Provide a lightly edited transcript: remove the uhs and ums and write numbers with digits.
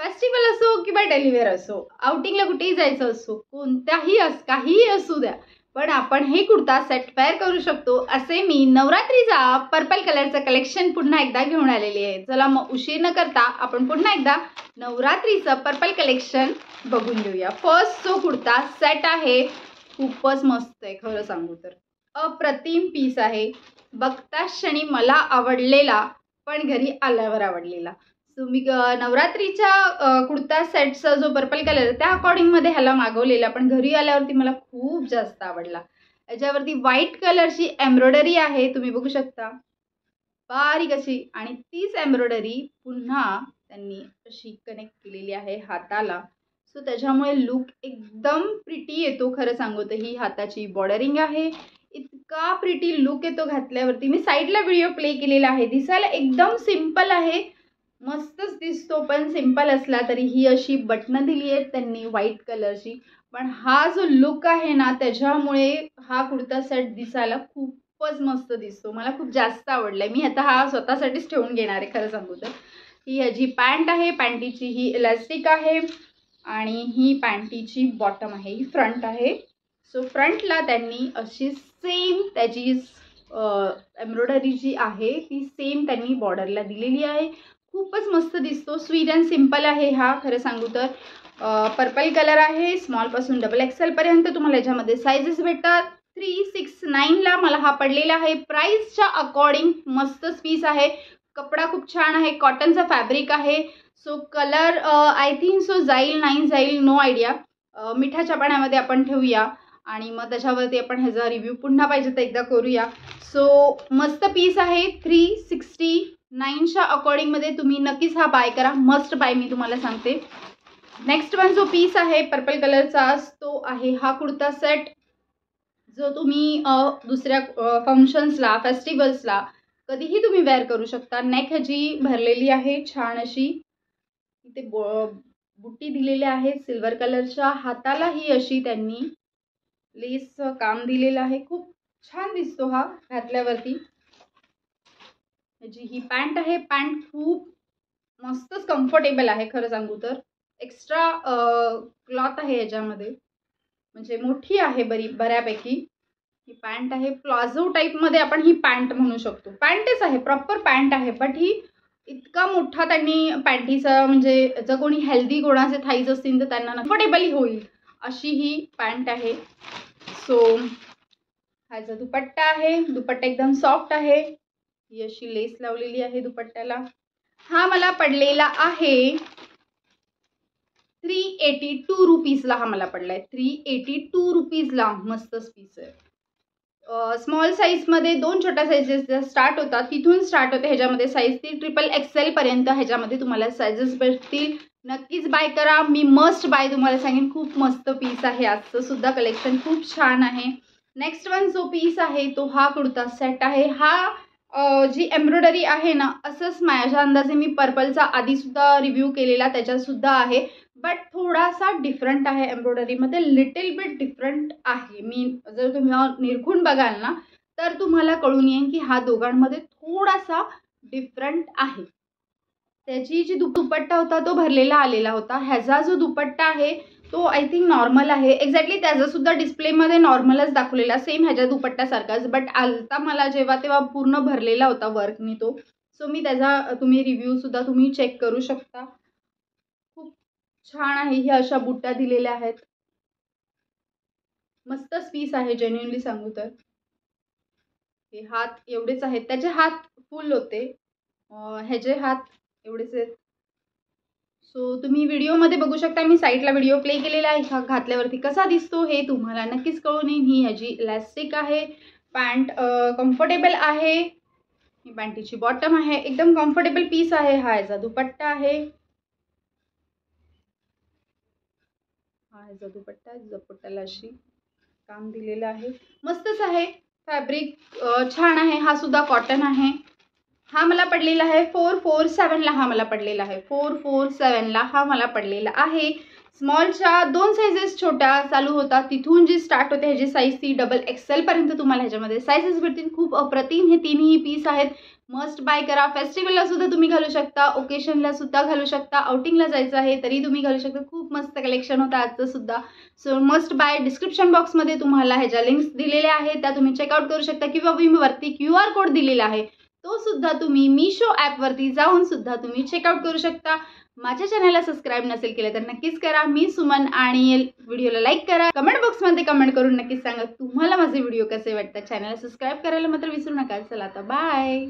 Festival असो किंवा daily wear असो, आउटिंगला कुठेही जायचं असो, काहीही असू द्या, पण आपण हे कुर्ता सेट वेअर करू शकतो असे मी नवरात्रीचा पर्पल कलरचं कलेक्शन पुन्हा एकदा घेऊन आलेली आहे. चला मग उशीर न करता आपण पुन्हा एकदा नवरात्रीचं पर्पल कलेक्शन बघून घेऊया. फर्स्ट जो कुर्ता सेट आहे खूपच मस्त आहे, खरं सांगू तर अप्रतिम पीस आहे. बघताच क्षणी मला आवडलेला, पण घरी आल्यावर आवडलेला. सो मी नवरात्रीच्या कुर्ता सेटचा जो पर्पल कलर त्या अकॉर्डिंगमध्ये ह्याला मागवलेला, पण घरी आल्यावरती मला खूप जास्त आवडला. याच्यावरती व्हाईट कलरची एम्ब्रॉयडरी आहे, तुम्ही बघू शकता बारीक अशी, आणि तीच एम्ब्रॉयडरी पुन्हा त्यांनी अशी कनेक्ट केलेली आहे हाताला. सो त्याच्यामुळे लुक एकदम प्रिटी येतो. खरं सांगू तर ही हाताची बॉर्डरिंग आहे, इतका प्रिटी लुक येतो घातल्यावरती. मी साईडला व्हिडिओ प्ले केलेला आहे. दिसायला एकदम सिम्पल आहे, मस्तच दिसतो, पण सिंपल असला तरी ही अशी बटणं दिली आहेत त्यांनी व्हाईट कलरची. पण हा जो लुक आहे ना, त्याच्यामुळे हा कुर्ता सेट दिसायला खूपच मस्त दिसतो. मला खूप जास्त आवडला आहे. मी आता हा स्वतःसाठीच ठेवून घेणार आहे, खरं सांगू तर. ही ह्याची पॅन्ट आहे, पॅन्टीची ही इलास्टिक आहे, आणि ही पॅन्टीची बॉटम आहे, ही फ्रंट आहे. सो फ्रंटला त्यांनी अशी सेम त्याची एम्ब्रॉयडरी जी आहे ती सेम त्यांनी बॉर्डरला दिलेली आहे. खूपच मस्त दिसतो. स्वीट अँड सिम्पल आहे हा, खरं सांगू तर. पर्पल कलर आहे, स्मॉलपासून XXL पर्यंत तुम्हाला याच्यामध्ये साईजेस भेटतात. 369ला मला हा पडलेला आहे. प्राईसच्या अकॉर्डिंग मस्तच पीस आहे. कपडा खूप छान आहे, कॉटनचा फॅब्रिक आहे. So colour I think so जाईल नाही जाईल, नो आयडिया. मिठाच्या पाण्यामध्ये आपण ठेवूया आणि मग त्याच्यावरती आपण ह्याचा रिव्ह्यू पुन्हा पाहिजे तर एकदा करूया. सो मस्त पीस आहे. 369च्या अकॉर्डिंगमध्ये तुम्ही नक्कीच हा बाय करा, मस्ट बाय मी तुम्हाला सांगते. नेक्स्ट वन जो पीस आहे पर्पल कलरचा तो आहे हा कुर्ता सेट, जो तुम्ही दुसऱ्या फंक्शन्सला, फेस्टिवल्सला कधीही तुम्ही वेअर करू शकता. नेक ह्याची भरलेली आहे छान अशी, इथे बुट्टी दिलेली आहे सिल्वर कलरच्या. हातालाही अशी त्यांनी लेस काम दिलेलं आहे. खूप छान दिसतो हा घातल्यावरती. ह्याची ही पॅन्ट आहे, पॅन्ट खूप मस्तच कम्फर्टेबल आहे, खरं सांगू तर. एक्स्ट्रा क्लॉथ आहे याच्यामध्ये, म्हणजे मोठी आहे बऱ्यापैकी. ही पॅन्ट आहे, प्लाझो टाईपमध्ये आपण ही पॅन्ट म्हणू शकतो. पॅन्टच आहे, प्रॉपर पॅन्ट आहे, बट ही इतका मोठा त्यांनी पॅन्टीचा, म्हणजे जर कोणी हेल्दी कोणाचे थाईज असतील तर त्यांना कम्फर्टेबल होईल अशी ही पॅन्ट आहे. सो हा जो दुपट्टा आहे, दुपट्टा एकदम सॉफ्ट आहे. ही अशी लेस लावलेली आहे दुपट्ट्याला. हा मला पडलेला आहे 382 रुपीजला. हा मला पडला आहे 382 रुपीजला. मस्तच पीस आहे. स्मॉल साईजमध्ये 2 छोट्या साईजेस स्टार्ट होतात, तिथून स्टार्ट होते. ह्याच्यामध्ये साईज ती XXL पर्यंत ह्याच्यामध्ये तुम्हाला साईजेस भेटतील. नक्कीच बाय करा, मी मस्ट बाय तुम्हाला सांगेन. खूप मस्त पीस आहे. आजचं सुद्धा कलेक्शन खूप छान आहे. नेक्स्ट वन जो पीस आहे तो हा कुर्ता सेट आहे. हा जी एम्ब्रॉयडरी आहे ना, असंच माझ्या अंदाजे मी पर्पलचा आधीसुद्धा रिव्ह्यू केलेला त्याच्यासुद्धा आहे, बट थोडासा डिफरंट आहे एम्ब्रॉयडरीमध्ये, लिटिल बिट डिफरंट आहे. मी जर तुम्ही निरखून बघाल ना तर तुम्हाला कळून येईल की हा दोघांमध्ये थोडासा डिफरंट आहे. त्याची जी दुपट्टा होता तो भरलेला आलेला होता. ह्याचा जो दुपट्टा आहे तो आय थिंक नॉर्मल आहे. एक्झॅक्टली त्याचासुद्धा डिस्प्लेमध्ये नॉर्मलच दाखवलेला, सेम ह्याच्या दुपट्ट्यासारखाच, बट आलता मला जेव्हा तेव्हा पूर्ण भरलेला होता वर्कनी तो. सो मी त्याचा तुम्ही रिव्ह्यूसुद्धा तुम्ही चेक करू शकता. खूप छान आहे. ही अशा बुट्ट्या दिलेल्या आहेत. मस्तच पीस आहे, जेन्युइनली सांगू तर. हे हात एवढेच आहेत, त्याचे हात फुल होते, ह्याचे हात एवढेच आहेत. सो तुम्ही व्हिडिओमध्ये बघू शकता, मी साईडला व्हिडिओ प्ले केलेला आहे. हा घातल्यावरती कसा दिसतो हे तुम्हाला नक्कीच कळून येईल. ही ह्याची इलास्टिक आहे. पॅन्ट कम्फर्टेबल आहे. ही पॅन्टीची बॉटम आहे, एकदम कम्फर्टेबल पीस आहे. हा ह्याचा दुपट्टा आहे. हा ह्याचा दुपट्टा, दुपट्ट्याला अशी काम दिलेलं आहे. मस्तच आहे. फॅब्रिक छान आहे. हा सुद्धा कॉटन आहे. हा मला पडलेला आहे 447ला. हा मला पडलेला आहे 447ला. हा मला पडलेला आहे. स्मॉलच्या 2 साईजेस छोट्या चालू होतात, तिथून जी स्टार्ट होते ह्याची साईज ती XXL पर्यंत तुम्हाला ह्याच्यामध्ये साईजेस भेटतील. खूप अप्रतिम हे तिन्ही पीस आहेत. मस्ट बाय करा. फेस्टिवलला सुद्धा तुम्ही घालू शकता, ओकेशनला सुद्धा घालू शकता, आउटिंगला जायचं आहे तरी तुम्ही घालू शकता. खूप मस्त कलेक्शन होतं आजचं सुद्धा. So must buy. डिस्क्रिप्शन बॉक्समध्ये तुम्हाला ह्याच्या लिंक्स दिलेल्या आहेत, त्या तुम्ही चेकआउट करू शकता किंवा मी वरती QR कोड दिलेला आहे तो सुद्धा तुम्ही मीशो ॲपवरती जाऊन सुद्धा तुम्ही चेकआउट करू शकता. माझ्या चॅनलला सबस्क्राईब नसेल केलं तर नक्कीच करा. मी सुमन. आणि व्हिडिओला लाईक करा. कमेंट बॉक्समध्ये कमेंट करून नक्कीच सांगा तुम्हाला माझे व्हिडिओ कसे वाटतात. चॅनलला सबस्क्राईब करायला मात्र विसरू नका. चला आता बाय.